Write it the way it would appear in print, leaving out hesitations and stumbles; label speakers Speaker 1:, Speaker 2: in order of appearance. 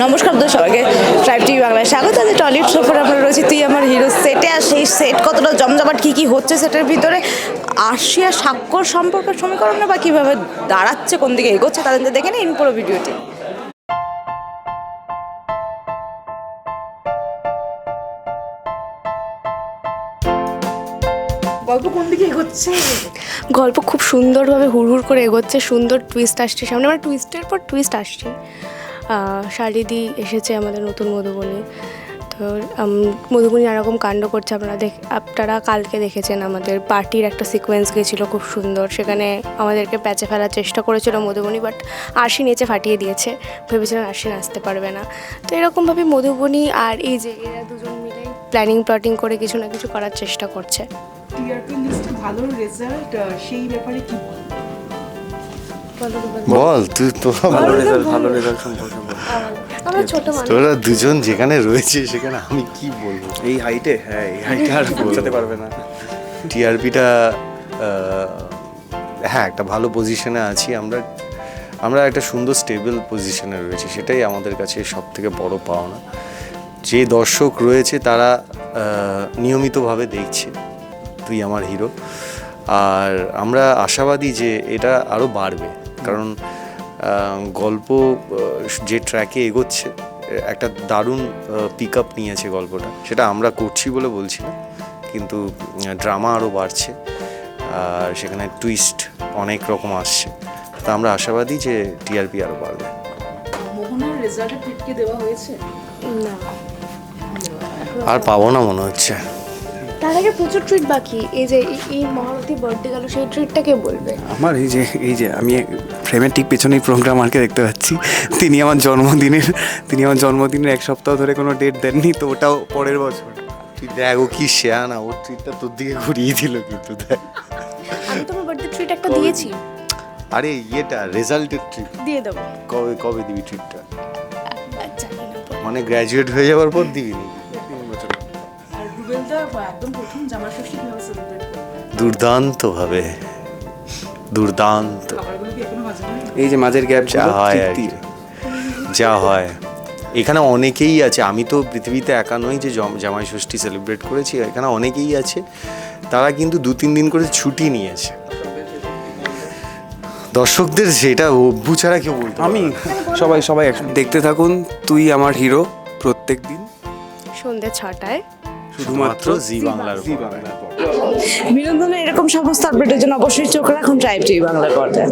Speaker 1: নমস্কার তো সবাইকে ট্রাইব টিভি বাংলায় স্বাগত। আজ টলিউড সোফার আপনারা রয়েছে তুই আমার হিরো সেটে। আর সেই সেট কতটা জমজমাট, কী কী হচ্ছে সেটের ভিতরে, আরশি আর স্বাক্ষর সম্পর্কের সমীকরণ বা কীভাবে দাঁড়াচ্ছে, কোন দিকে এগোচ্ছে, তাদের দেখে নিন পুরো ভিডিওটি। গল্প কোন দিকে এগোচ্ছে?
Speaker 2: গল্প খুব সুন্দরভাবে হুড় করে এগোচ্ছে, সুন্দর টুইস্ট আসছে সামনে, মানে টুইস্টের পর টুইস্ট আসছে। শালিদি এসেছে আমাদের নতুন মধুবনী। তো মধুবনী এরকম কাণ্ড করছে, আপনারা কালকে দেখেছেন আমাদের পার্টির একটা সিকোয়েন্স গিয়েছিলো খুব সুন্দর, সেখানে আমাদেরকে প্যাচে ফেলার চেষ্টা করেছিল মধুবনী, বাট আরশি নেচে ফাটিয়ে দিয়েছে, ভেবেছিলাম আরশি নাচতে পারবে না। তো এরকমভাবে মধুবনী আর এই যে এরা দুজন মিলে প্ল্যানিং করে কিছু না কিছু করার চেষ্টা করছে।
Speaker 1: টিআরপি লিস্টে ভালো রেজাল্ট, সেই ব্যাপারে কি
Speaker 3: বল তুই? তো
Speaker 4: ভালো রেজাল্ট সম্পর্কে বল।
Speaker 2: আমরা ছোট মানুষ,
Speaker 3: তোরা দুজন যেখানে রয়েছে সেখানে আমি কি বলবো?
Speaker 4: এই হাইটে আর পৌঁছাতে পারবে না।
Speaker 3: টিআরপিটা হ্যাঁ একটা ভালো পজিশনে আছি আমরা একটা সুন্দর স্টেবল পজিশনে রয়েছি, সেটাই আমাদের কাছে সব থেকে বড় পাওনা। যে দর্শক রয়েছে তারা নিয়মিতভাবে দেখছে তুই আমার হিরো, আর আমরা আশাবাদী যে এটা আরও বাড়বে, কারণ গল্প যে ট্র্যাকে এগোচ্ছে, একটা দারুণ পিক আপ নিয়েছে গল্পটা। সেটা আমরা করছি বলে বলছি না, কিন্তু ড্রামা আরও বাড়ছে আর সেখানে টুইস্ট অনেক রকম আসছে। তা আমরা আশাবাদী যে টিআরপি আরও বাড়বে।
Speaker 1: মোহনার রেজাল্টে পিটকে দেওয়া হয়েছে
Speaker 2: না
Speaker 3: আর পাবো না মনে হচ্ছে।
Speaker 2: তার আগে প্রচুর ট্রিট বাকি। এই যে এই মহারথী বার্থডে গেল, সেই ট্রিটটা কে বলবে?
Speaker 4: আমার এই যে আমি ফ্রেমের ঠিক পেছনেই প্রোগ্রামারকে দেখতে পাচ্ছি, তিনি আমার জন্মদিনের এক সপ্তাহ ধরে কোনো ডেট দেননি, তো ওটাও পরের বছর।
Speaker 3: তুই দেখ ও কি শেয়া না, ওর ট্রিটটা তোর দিকে ঘুরিয়ে দিল, কিন্তু দেখ
Speaker 2: আমি তোমার বার্থডে ট্রিট একটা দিয়েছি।
Speaker 3: আরে ইয়েটা রেজাল্টের ট্রিট
Speaker 2: দিয়ে দেবো।
Speaker 3: কবে দিবি ট্রিটটা?
Speaker 2: জানি না।
Speaker 3: মানে গ্র্যাজুয়েট হয়ে যাওয়ার পর দিবি নি?
Speaker 1: আর রুবেলদা একদম প্রথম জামা ষষ্ঠী কিভাবে সেলিব্রেট করে?
Speaker 3: দুর্দান্ত।
Speaker 1: খাবারগুলো কি এখনো ভাজা হয়নি?
Speaker 4: এই যে মাঝের গ্যাপ
Speaker 3: যা হয় আর কি, যা হয়। এখানে অনেকেই আছে, আমি তো পৃথিবীতে একা নই যে জামাই ষষ্ঠী সেলিব্রেট করেছি, এখানে অনেকেই আছে, তারা কিন্তু 2-3 দিন করে ছুটি নিয়েছে। দর্শকদের সেটা অভ্যু ছাড়া কেউ বলতে
Speaker 4: আমি সবাই দেখতে থাকুন তুই আমার হিরো প্রত্যেক দিন
Speaker 2: সন্ধ্যে 6টায়
Speaker 3: শুধুমাত্র জি বাংলার
Speaker 1: বিনোদনের এরকম সমস্ত আপডেটের জন্য অবশ্যই চোখ রাখুন ট্রাইব টিভি বাংলার পর্দায়।